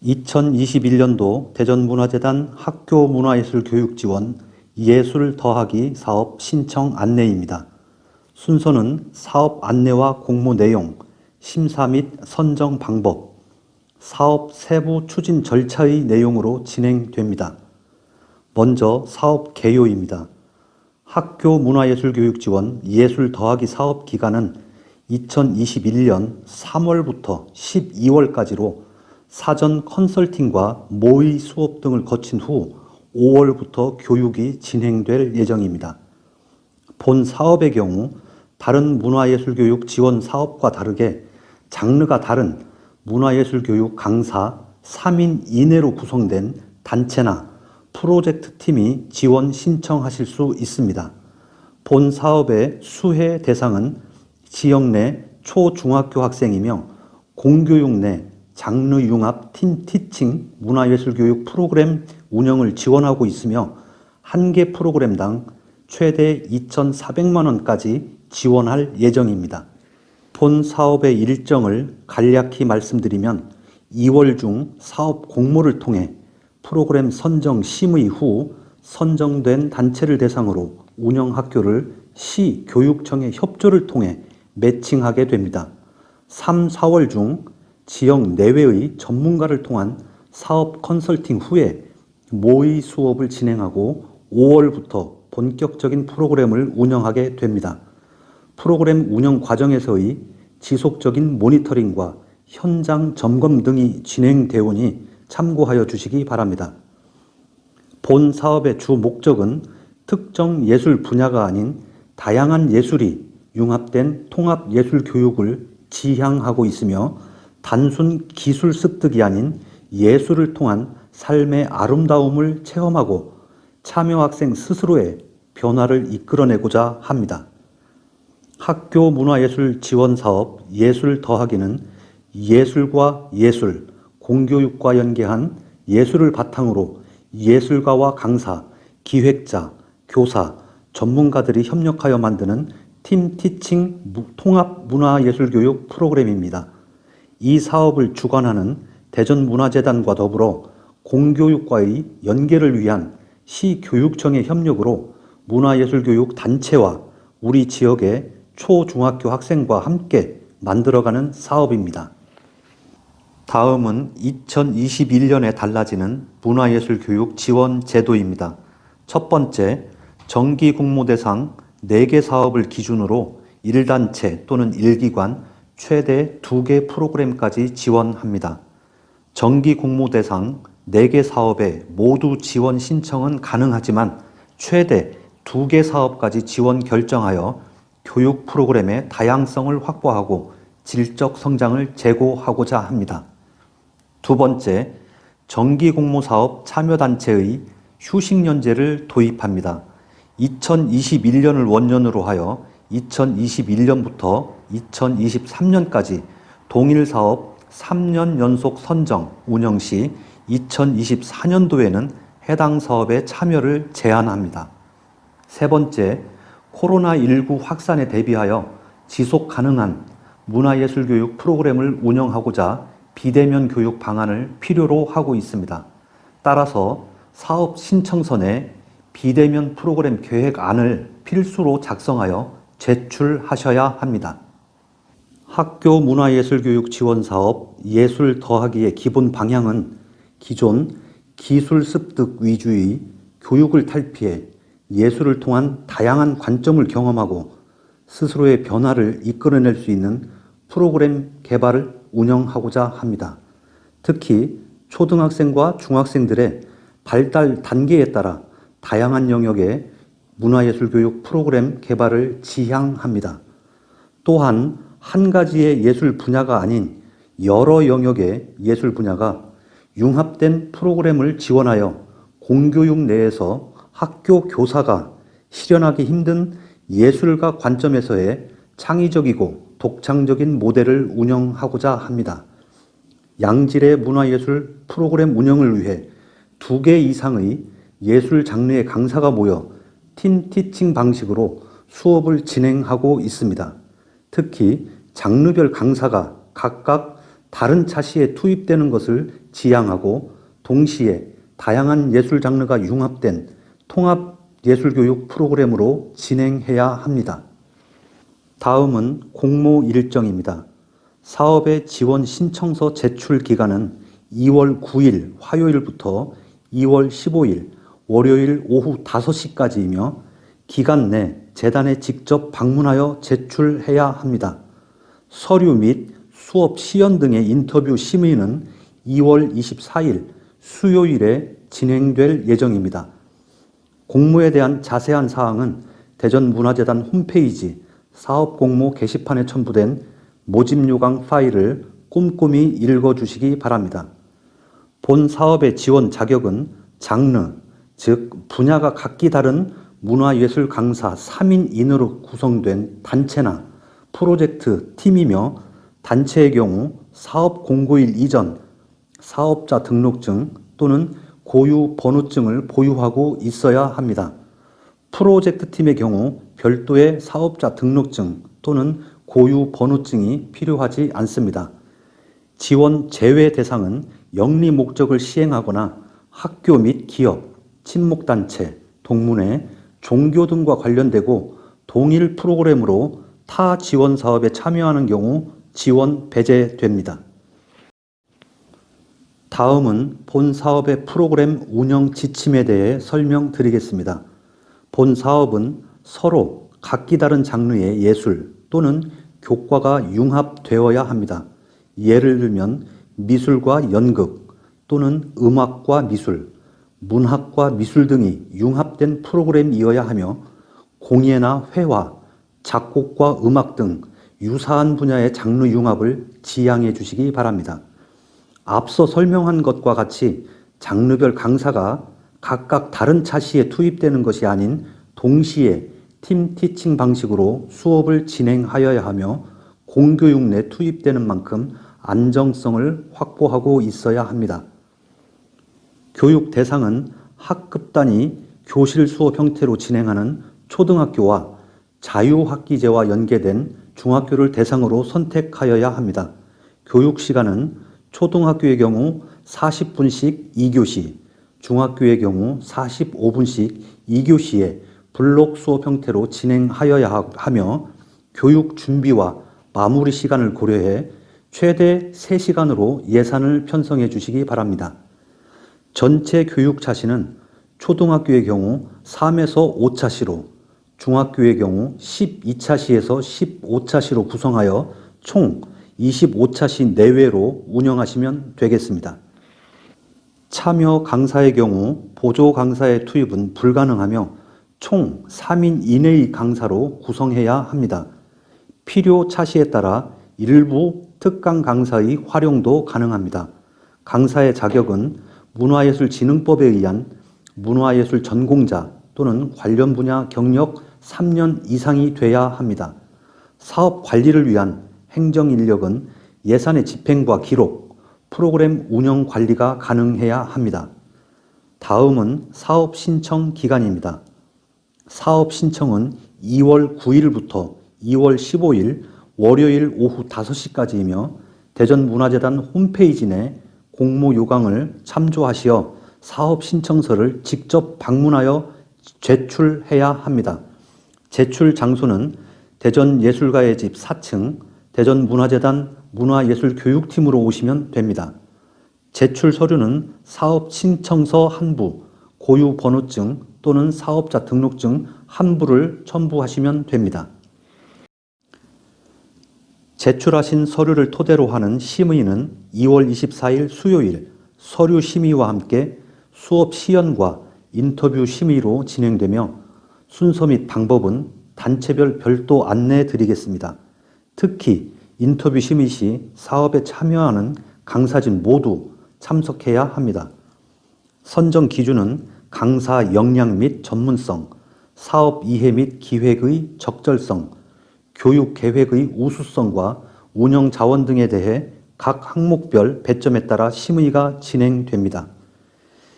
(2021년도) 대전문화재단 학교문화예술교육지원 예술 더하기 사업 신청 안내입니다. 순서는 사업 안내와 공모 내용, 심사 및 선정 방법, 사업 세부 추진 절차의 내용으로 진행됩니다. 먼저 사업 개요입니다. 학교문화예술교육지원 예술 더하기 사업 기간은 2021년 3월부터 12월까지로 사전 컨설팅과 모의 수업 등을 거친 후 5월부터 교육이 진행될 예정입니다. 본 사업의 경우 다른 문화예술교육 지원 사업과 다르게 장르가 다른 문화예술교육 강사 3인 이내로 구성된 단체나 프로젝트 팀이 지원 신청하실 수 있습니다. 본 사업의 수혜 대상은 지역 내 초중학교 학생이며 공교육 내 장르 융합 팀 티칭 문화예술교육 프로그램 운영을 지원하고 있으며 한 개 프로그램당 최대 2,400만 원까지 지원할 예정입니다. 본 사업의 일정을 간략히 말씀드리면 2월 중 사업 공모를 통해 프로그램 선정 심의 후 선정된 단체를 대상으로 운영학교를 시교육청의 협조를 통해 매칭하게 됩니다. 3, 4월 중 지역 내외의 전문가를 통한 사업 컨설팅 후에 모의 수업을 진행하고 5월부터 본격적인 프로그램을 운영하게 됩니다. 프로그램 운영 과정에서의 지속적인 모니터링과 현장 점검 등이 진행되오니 참고하여 주시기 바랍니다. 본 사업의 주 목적은 특정 예술 분야가 아닌 다양한 예술이 융합된 통합 예술 교육을 지향하고 있으며 단순 기술 습득이 아닌 예술을 통한 삶의 아름다움을 체험하고 참여 학생 스스로의 변화를 이끌어내고자 합니다. 학교 문화예술 지원 사업 예술 더하기는 예술과 예술, 공교육과 연계한 예술을 바탕으로 예술가와 강사, 기획자, 교사, 전문가들이 협력하여 만드는 팀 티칭 통합 문화예술교육 프로그램입니다. 이 사업을 주관하는 대전문화재단과 더불어 공교육과의 연계를 위한 시교육청의 협력으로 문화예술교육 단체와 우리 지역의 초중학교 학생과 함께 만들어가는 사업입니다. 다음은 2021년에 달라지는 문화예술교육 지원 제도입니다. 첫 번째, 정기 공모 대상 4개 사업을 기준으로 1단체 또는 1기관 최대 2개 프로그램까지 지원합니다. 정기 공모 대상 4개 사업에 모두 지원 신청은 가능하지만 최대 2개 사업까지 지원 결정하여 교육 프로그램의 다양성을 확보하고 질적 성장을 제고하고자 합니다. 두 번째, 정기 공모 사업 참여단체의 휴식연제를 도입합니다. 2021년을 원년으로 하여 2021년부터 2023년까지 동일 사업 3년 연속 선정, 운영 시 2024년도에는 해당 사업에 참여를 제한합니다. 세 번째, 코로나19 확산에 대비하여 지속 가능한 문화예술교육 프로그램을 운영하고자 비대면 교육 방안을 필요로 하고 있습니다. 따라서 사업 신청서에 비대면 프로그램 계획안을 필수로 작성하여 제출하셔야 합니다. 학교 문화예술교육 지원 사업 예술 더하기의 기본 방향은 기존 기술 습득 위주의 교육을 탈피해 예술을 통한 다양한 관점을 경험하고 스스로의 변화를 이끌어낼 수 있는 프로그램 개발을 운영하고자 합니다. 특히 초등학생과 중학생들의 발달 단계에 따라 다양한 영역의 문화예술교육 프로그램 개발을 지향합니다. 또한 한 가지의 예술 분야가 아닌 여러 영역의 예술 분야가 융합된 프로그램을 지원하여 공교육 내에서 학교 교사가 실현하기 힘든 예술가 관점에서의 창의적이고 독창적인 모델을 운영하고자 합니다. 양질의 문화예술 프로그램 운영을 위해 2개 이상의 예술 장르의 강사가 모여 팀 티칭 방식으로 수업을 진행하고 있습니다. 특히 장르별 강사가 각각 다른 차시에 투입되는 것을 지향하고 동시에 다양한 예술 장르가 융합된 통합 예술교육 프로그램으로 진행해야 합니다. 다음은 공모 일정입니다. 사업의 지원 신청서 제출 기간은 2월 9일 화요일부터 2월 15일 월요일 오후 5시까지이며 기간 내 재단에 직접 방문하여 제출해야 합니다. 서류 및 수업 시연 등의 인터뷰 심의는 2월 24일 수요일에 진행될 예정입니다. 공모에 대한 자세한 사항은 대전문화재단 홈페이지 사업공모 게시판에 첨부된 모집 요강 파일을 꼼꼼히 읽어주시기 바랍니다. 본 사업의 지원 자격은 장르, 즉 분야가 각기 다른 문화예술 강사 3인 이내로 구성된 단체나 프로젝트 팀이며 단체의 경우 사업 공고일 이전 사업자 등록증 또는 고유 번호증을 보유하고 있어야 합니다. 프로젝트 팀의 경우 별도의 사업자 등록증 또는 고유 번호증이 필요하지 않습니다. 지원 제외 대상은 영리 목적을 시행하거나 학교 및 기업, 친목단체, 동문회, 종교 등과 관련되고 동일 프로그램으로 타 지원 사업에 참여하는 경우 지원 배제됩니다. 다음은 본 사업의 프로그램 운영 지침에 대해 설명드리겠습니다. 본 사업은 서로 각기 다른 장르의 예술 또는 교과가 융합되어야 합니다. 예를 들면 미술과 연극 또는 음악과 미술, 문학과 미술 등이 융합된 프로그램이어야 하며 공예나 회화, 작곡과 음악 등 유사한 분야의 장르 융합을 지향해 주시기 바랍니다. 앞서 설명한 것과 같이 장르별 강사가 각각 다른 차시에 투입되는 것이 아닌 동시에 팀 티칭 방식으로 수업을 진행하여야 하며 공교육 내 투입되는 만큼 안정성을 확보하고 있어야 합니다. 교육 대상은 학급 단위 교실 수업 형태로 진행하는 초등학교와 자유학기제와 연계된 중학교를 대상으로 선택하여야 합니다. 교육 시간은 초등학교의 경우 40분씩 2교시, 중학교의 경우 45분씩 2교시에 블록 수업 형태로 진행하여야 하며 교육 준비와 마무리 시간을 고려해 최대 3시간으로 예산을 편성해 주시기 바랍니다. 전체 교육 차시는 초등학교의 경우 3에서 5차시로, 중학교의 경우 12차시에서 15차시로 구성하여 총 25차시 내외로 운영하시면 되겠습니다. 참여 강사의 경우 보조 강사의 투입은 불가능하며 총 3인 이내의 강사로 구성해야 합니다. 필요 차시에 따라 일부 특강 강사의 활용도 가능합니다. 강사의 자격은 문화예술진흥법에 의한 문화예술 전공자 또는 관련 분야 경력 3년 이상이 돼야 합니다. 사업 관리를 위한 행정 인력은 예산의 집행과 기록, 프로그램 운영 관리가 가능해야 합니다. 다음은 사업 신청 기간입니다. 사업 신청은 2월 9일부터 2월 15일 월요일 오후 5시까지이며 대전문화재단 홈페이지 내 공모 요강을 참조하시어 사업 신청서를 직접 방문하여 제출해야 합니다. 제출 장소는 대전예술가의 집 4층 대전문화재단 문화예술교육팀으로 오시면 됩니다. 제출 서류는 사업 신청서 한 부, 고유 번호증 또는 사업자 등록증 한 부를 첨부하시면 됩니다. 제출하신 서류를 토대로 하는 심의는 2월 24일 수요일 서류 심의와 함께 수업 시연과 인터뷰 심의로 진행되며 순서 및 방법은 단체별 별도 안내해 드리겠습니다. 특히 인터뷰 심의 시 사업에 참여하는 강사진 모두 참석해야 합니다. 선정 기준은 강사 역량 및 전문성, 사업 이해 및 기획의 적절성, 교육 계획의 우수성과 운영 자원 등에 대해 각 항목별 배점에 따라 심의가 진행됩니다.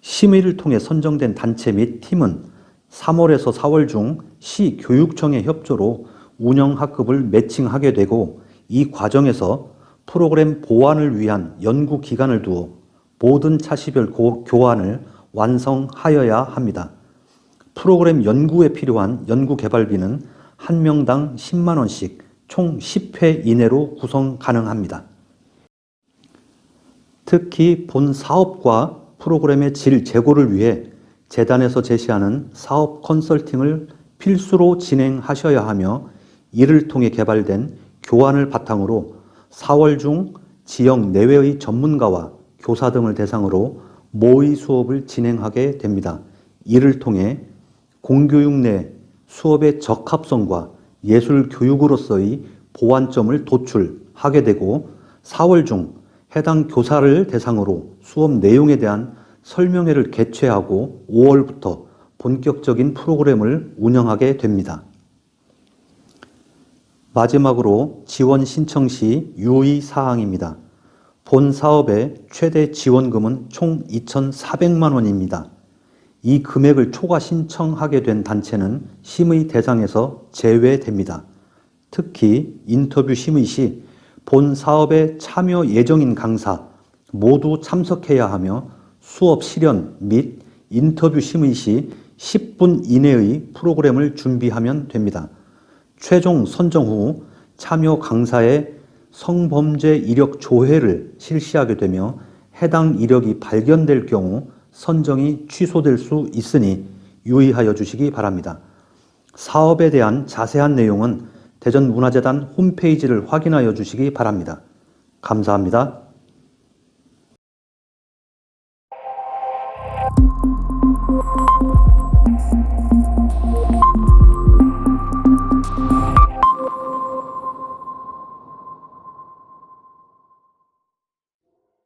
심의를 통해 선정된 단체 및 팀은 3월에서 4월 중 시 교육청의 협조로 운영학급을 매칭하게 되고, 이 과정에서 프로그램 보완을 위한 연구 기간을 두어 모든 차시별 교환을 완성하여야 합니다. 프로그램 연구에 필요한 연구 개발비는 한 명당 10만 원씩 총 10회 이내로 구성 가능합니다. 특히 본 사업과 프로그램의 질 제고를 위해 재단에서 제시하는 사업 컨설팅을 필수로 진행하셔야 하며, 이를 통해 개발된 교환을 바탕으로 4월 중 지역 내외의 전문가와 교사 등을 대상으로 모의 수업을 진행하게 됩니다. 이를 통해 공교육 내 수업의 적합성과 예술 교육으로서의 보완점을 도출하게 되고, 4월 중 해당 교사를 대상으로 수업 내용에 대한 설명회를 개최하고 5월부터 본격적인 프로그램을 운영하게 됩니다. 마지막으로 지원 신청 시 유의사항입니다. 본 사업의 최대 지원금은 총 2,400만 원입니다. 이 금액을 초과 신청하게 된 단체는 심의 대상에서 제외됩니다. 특히 인터뷰 심의 시 본 사업에 참여 예정인 강사 모두 참석해야 하며, 수업 실현 및 인터뷰 심의 시 10분 이내의 프로그램을 준비하면 됩니다. 최종 선정 후 참여 강사의 성범죄 이력 조회를 실시하게 되며, 해당 이력이 발견될 경우 선정이 취소될 수 있으니 유의하여 주시기 바랍니다. 사업에 대한 자세한 내용은 대전문화재단 홈페이지를 확인하여 주시기 바랍니다. 감사합니다.